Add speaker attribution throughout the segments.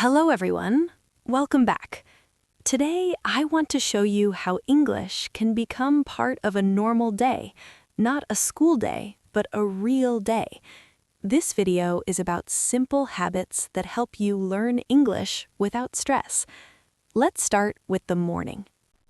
Speaker 1: Hello, everyone. Welcome back. Today, I want to show you how English can become part of a normal day, not a school day, but a real day. This video is about simple habits that help you learn English without stress. Let's start with the morning.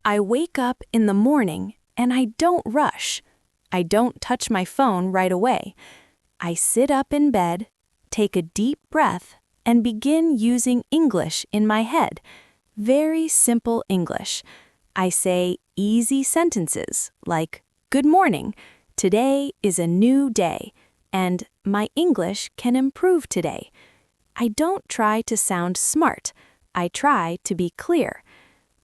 Speaker 1: I wake up in the morning and I don't rush. I don't touch my phone right away. I sit up in bed, take a deep breath, and begin using English in my head. Very simple English. I say easy sentences like, "Good morning, today is a new day," and "My English can improve today." I don't try to sound smart. I try to be clear.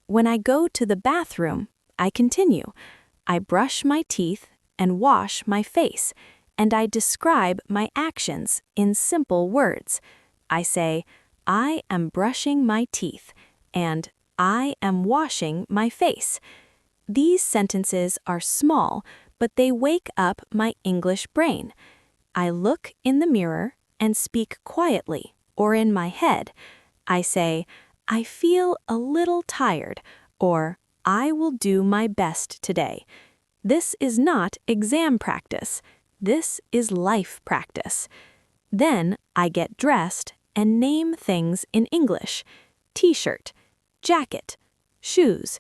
Speaker 1: When I go to the bathroom, I continue. I brush my teeth and wash my face, and I describe my actions in simple words. I say, "I am brushing my teeth," and "I am washing my face." These sentences are small, but they wake up my English brain. I look in the mirror and speak quietly, or in my head. I say, "I feel a little tired," or "I will do my best today." This is not exam practice. This is life practice. Then I get dressed and name things in English: t-shirt, jacket, shoes.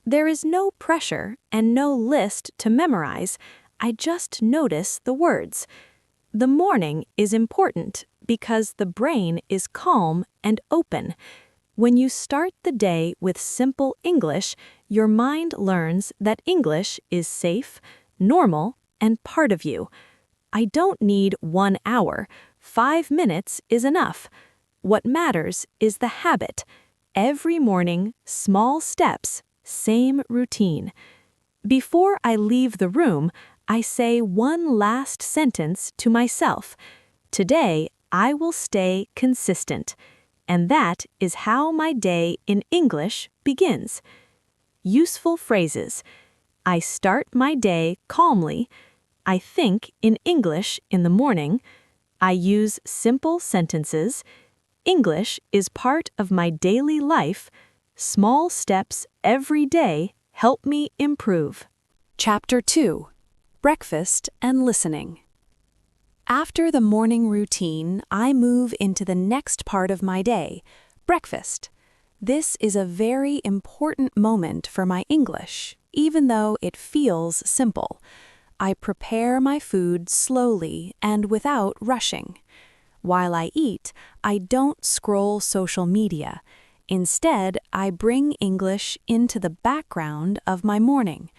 Speaker 1: There is no pressure and no list to memorize. I just notice the words. The morning is important because the brain is calm and open. When you start the day with simple English, your mind learns that English is safe, normal, and part of you. I don't need 1 hour. 5 minutes is enough. What matters is the habit. Every morning, small steps, same routine. Before I leave the room, I say one last sentence to myself. Today, I will stay consistent. And that is how my day in English begins. Useful phrases. I start my day calmly. I think in English in the morning. I use simple sentences. English is part of my daily life. Small steps every day help me improve. Chapter 2. Breakfast and Listening. After the morning routine, I move into the next part of my day, breakfast. This is a very important moment for my English, even though it feels simple. I prepare my food slowly and without rushing. While I eat, I don't scroll social media. Instead, I bring English into the background of my morning.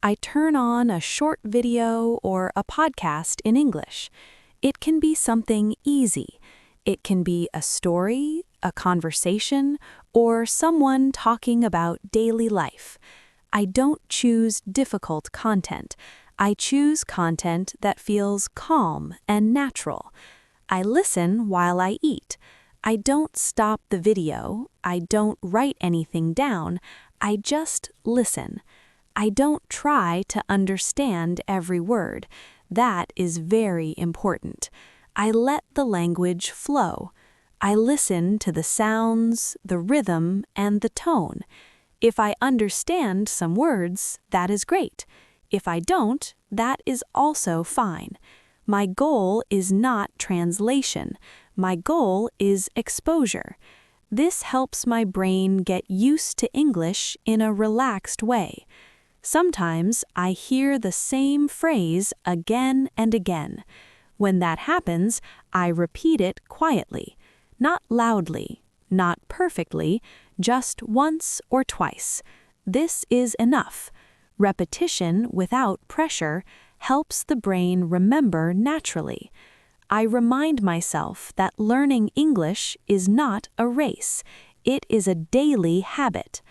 Speaker 1: I turn on a short video or a podcast in English. It can be something easy. It can be a story, a conversation, or someone talking about daily life. I don't choose difficult content. I choose content that feels calm and natural. I listen while I eat. I don't stop the video. I don't write anything down. I just listen. I don't try to understand every word. That is very important. I let the language flow. I listen to the sounds, the rhythm, and the tone. If I understand some words, that is great. If I don't, that is also fine. My goal is not translation. My goal is exposure. This helps my brain get used to English in a relaxed way. Sometimes I hear the same phrase again and again. When that happens, I repeat it quietly, not loudly, not perfectly, just once or twice. This is enough. Repetition without pressure helps the brain remember naturally. I remind myself that learning English is not a race. It is a daily habit.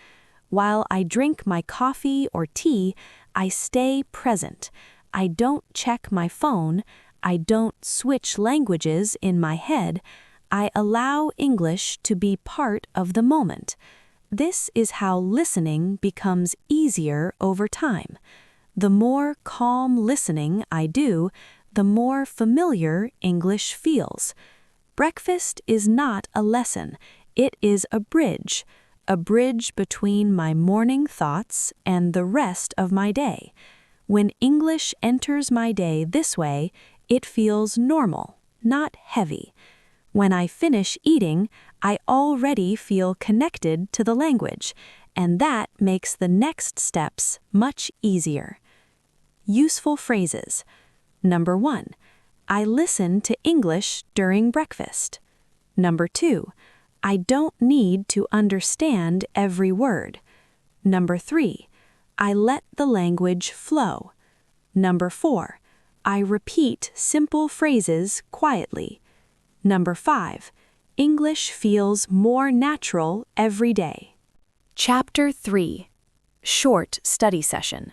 Speaker 1: While I drink my coffee or tea, I stay present. I don't check my phone. I don't switch languages in my head. I allow English to be part of the moment. This is how listening becomes easier over time. The more calm listening I do, the more familiar English feels. Breakfast is not a lesson. It is a bridge between my morning thoughts and the rest of my day. When English enters my day this way, it feels normal, not heavy. When I finish eating, I already feel connected to the language, and that makes the next steps much easier. Useful phrases. Number 1. I listen to English during breakfast. Number 2. I don't need to understand every word. Number 3. I let the language flow. Number 4. I repeat simple phrases quietly. Number 5. English feels more natural every day. Chapter 3. Short Study Session.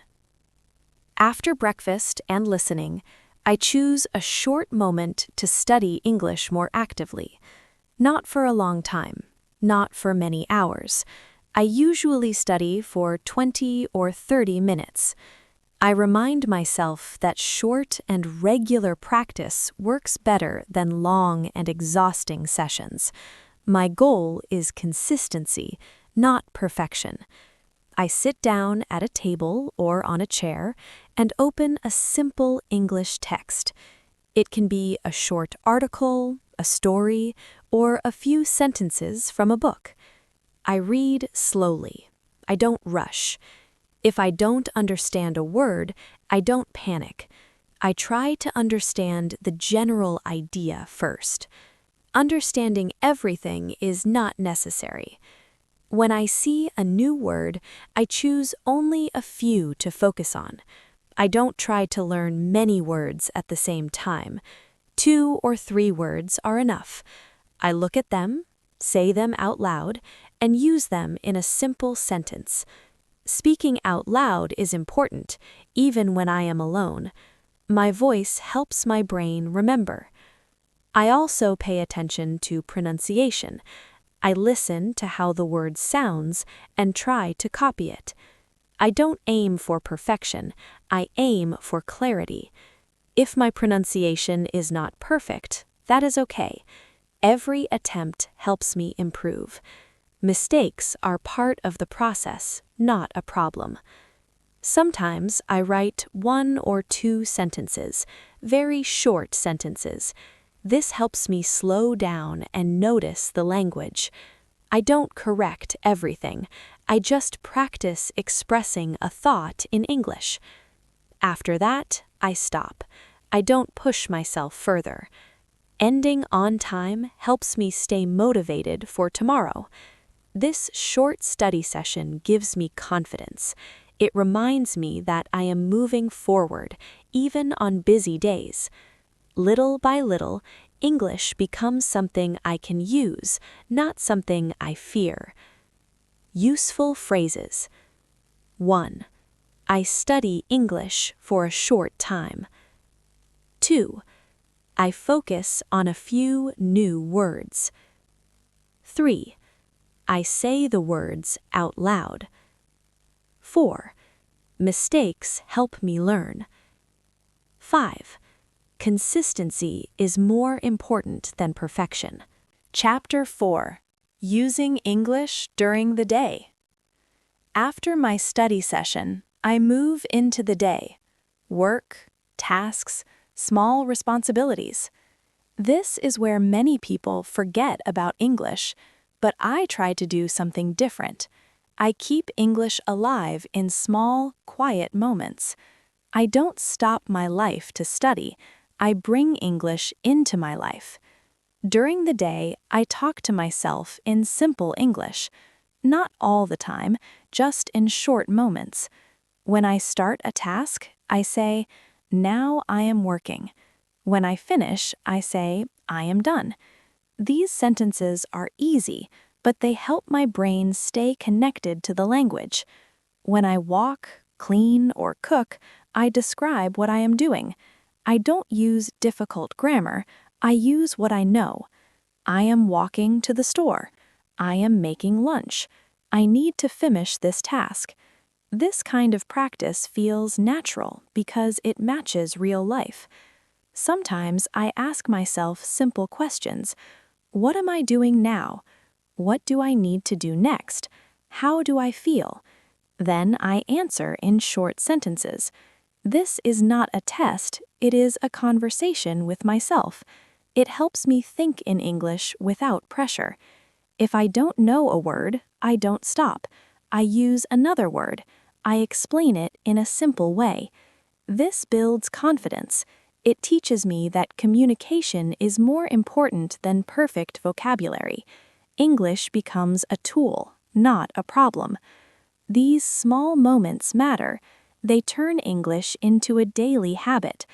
Speaker 1: After breakfast and listening, I choose a short moment to study English more actively. Not for a long time, not for many hours. I usually study for 20 or 30 minutes. I remind myself that short and regular practice works better than long and exhausting sessions. My goal is consistency, not perfection. I sit down at a table or on a chair and open a simple English text. It can be a short article, a story, or a few sentences from a book. I read slowly. I don't rush. If I don't understand a word, I don't panic. I try to understand the general idea first. Understanding everything is not necessary. When I see a new word, I choose only a few to focus on. I don't try to learn many words at the same time. 2 or 3 words are enough. I look at them, say them out loud, and use them in a simple sentence. Speaking out loud is important, even when I am alone. My voice helps my brain remember. I also pay attention to pronunciation. I listen to how the word sounds and try to copy it. I don't aim for perfection, I aim for clarity. If my pronunciation is not perfect, that is okay. Every attempt helps me improve. Mistakes are part of the process, not a problem. Sometimes I write 1 or 2 sentences, very short sentences. This helps me slow down and notice the language. I don't correct everything. I just practice expressing a thought in English. After that, I stop. I don't push myself further. Ending on time helps me stay motivated for tomorrow. This short study session gives me confidence. It reminds me that I am moving forward, even on busy days. Little by little, English becomes something I can use, not something I fear. Useful phrases. 1. I study English for a short time. 2. I focus on a few new words. 3. I say the words out loud. 4. Mistakes help me learn. 5. Consistency is more important than perfection. Chapter 4. Using English during the day. After my study session, I move into the day. Work, tasks, small responsibilities. This is where many people forget about English, but I try to do something different. I keep English alive in small, quiet moments. I don't stop my life to study. I bring English into my life. During the day, I talk to myself in simple English. Not all the time, just in short moments. When I start a task, I say, "Now I am working." When I finish, I say, "I am done." These sentences are easy, but they help my brain stay connected to the language. When I walk, clean, or cook, I describe what I am doing. I don't use difficult grammar, I use what I know. I am walking to the store. I am making lunch. I need to finish this task. This kind of practice feels natural because it matches real life. Sometimes I ask myself simple questions. What am I doing now? What do I need to do next? How do I feel? Then I answer in short sentences. This is not a test, it is a conversation with myself. It helps me think in English without pressure. If I don't know a word, I don't stop. I use another word. I explain it in a simple way. This builds confidence. It teaches me that communication is more important than perfect vocabulary. English becomes a tool, not a problem. These small moments matter. They turn English into a daily habit.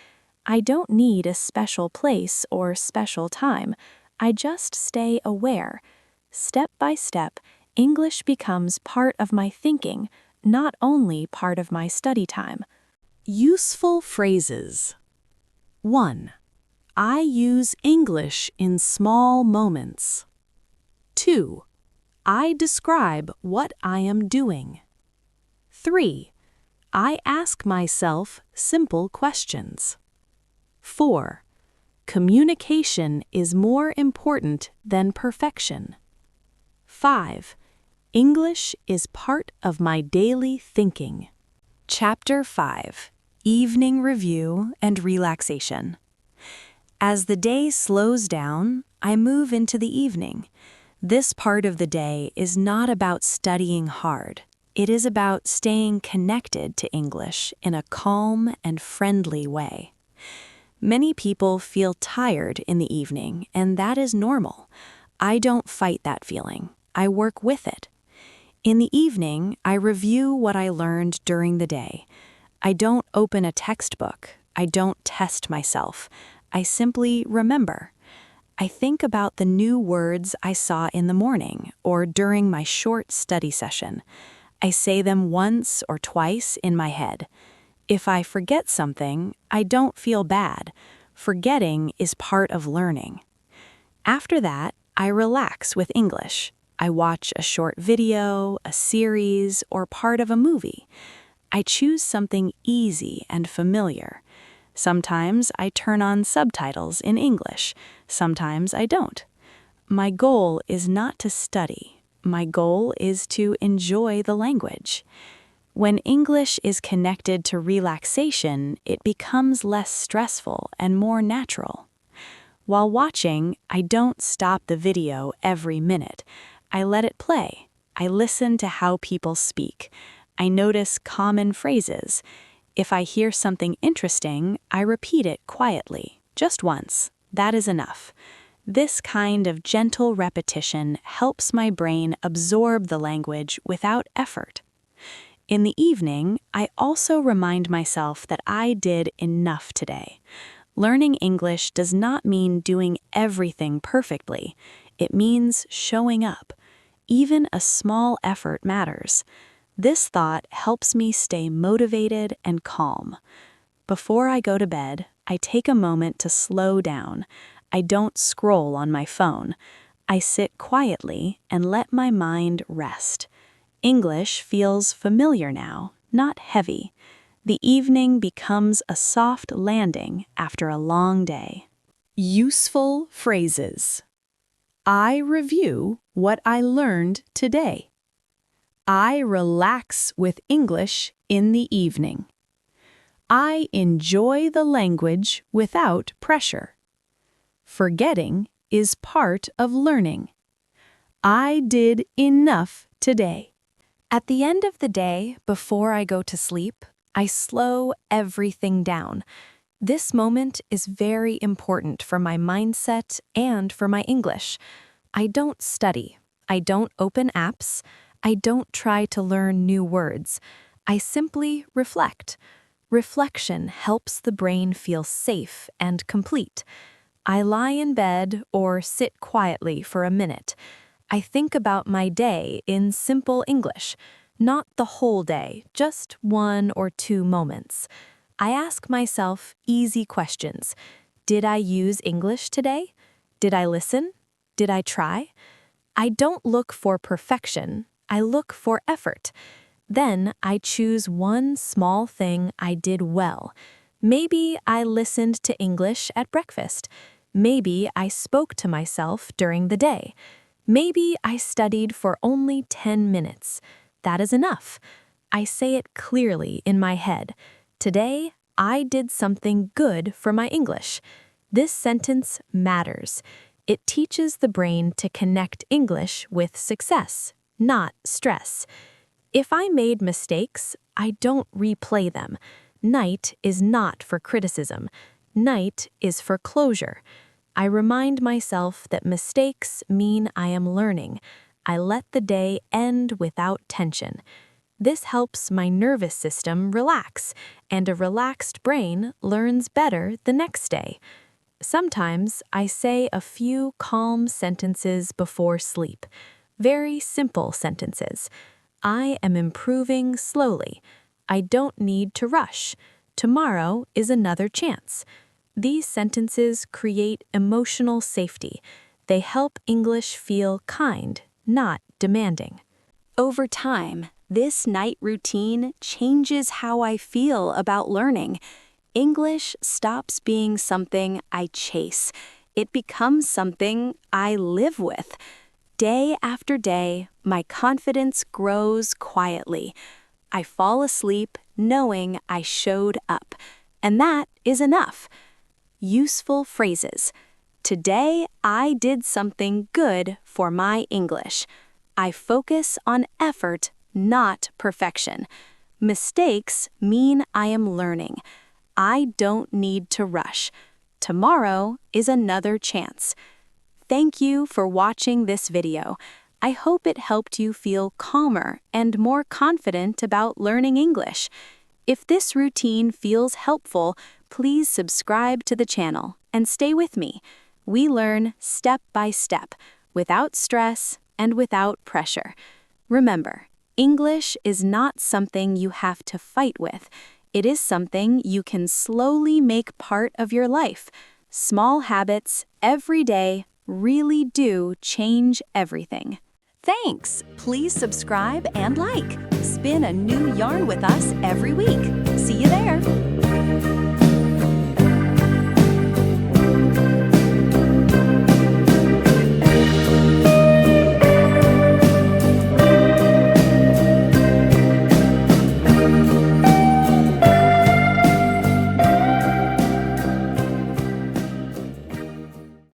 Speaker 1: I don't need a special place or special time. I just stay aware. Step by step, English becomes part of my thinking, not only part of my study time.
Speaker 2: Useful phrases. 1. I use English in small moments. 2. I describe what I am doing. 3. I ask myself simple questions. 4. Communication is more important than perfection. 5. English is part of my daily thinking.
Speaker 1: Chapter 5. Evening Review and Relaxation. As the day slows down, I move into the evening. This part of the day is not about studying hard. It is about staying connected to English in a calm and friendly way. Many people feel tired in the evening, and that is normal. I don't fight that feeling. I work with it. In the evening, I review what I learned during the day. I don't open a textbook. I don't test myself. I simply remember. I think about the new words I saw in the morning or during my short study session. I say them once or twice in my head. If I forget something, I don't feel bad. Forgetting is part of learning. After that, I relax with English. I watch a short video, a series, or part of a movie. I choose something easy and familiar. Sometimes I turn on subtitles in English. Sometimes I don't. My goal is not to study. My goal is to enjoy the language. When English is connected to relaxation, it becomes less stressful and more natural. While watching, I don't stop the video every minute. I let it play. I listen to how people speak. I notice common phrases. If I hear something interesting, I repeat it quietly, just once. That is enough. This kind of gentle repetition helps my brain absorb the language without effort. In the evening, I also remind myself that I did enough today. Learning English does not mean doing everything perfectly. It means showing up. Even a small effort matters. This thought helps me stay motivated and calm. Before I go to bed, I take a moment to slow down. I don't scroll on my phone. I sit quietly and let my mind rest. English feels familiar now, not heavy. The evening becomes a soft landing after a long day.
Speaker 2: Useful phrases. I review what I learned today. I relax with English in the evening. I enjoy the language without pressure. Forgetting is part of learning. I did enough today.
Speaker 1: At the end of the day, before I go to sleep, I slow everything down. This moment is very important for my mindset and for my English. I don't study. I don't open apps. I don't try to learn new words. I simply reflect. Reflection helps the brain feel safe and complete. I lie in bed or sit quietly for a minute. I think about my day in simple English, not the whole day, just 1 or 2 moments. I ask myself easy questions. Did I use English today? Did I listen? Did I try? I don't look for perfection. I look for effort. Then I choose one small thing I did well. Maybe I listened to English at breakfast. Maybe I spoke to myself during the day. Maybe I studied for only 10 minutes. That is enough. I say it clearly in my head. Today, I did something good for my English. This sentence matters. It teaches the brain to connect English with success, not stress. If I made mistakes, I don't replay them. Night is not for criticism. Night is for closure. I remind myself that mistakes mean I am learning. I let the day end without tension. This helps my nervous system relax, and a relaxed brain learns better the next day. Sometimes I say a few calm sentences before sleep. Very simple sentences. I am improving slowly. I don't need to rush. Tomorrow is another chance. These sentences create emotional safety. They help English feel kind, not demanding. Over time, this night routine changes how I feel about learning. English stops being something I chase. It becomes something I live with. Day after day, my confidence grows quietly. I fall asleep knowing I showed up, and that is enough. Useful phrases. Today, I did something good for my English. I focus on effort, not perfection. Mistakes mean I am learning. I don't need to rush. Tomorrow is another chance. Thank you for watching this video. I hope it helped you feel calmer and more confident about learning English. If this routine feels helpful, please subscribe to the channel and stay with me. We learn step by step, without stress and without pressure. Remember, English is not something you have to fight with. It is something you can slowly make part of your life. Small habits every day really do change everything. Thanks! Please subscribe and like. Spin a new yarn with us every week. See you there!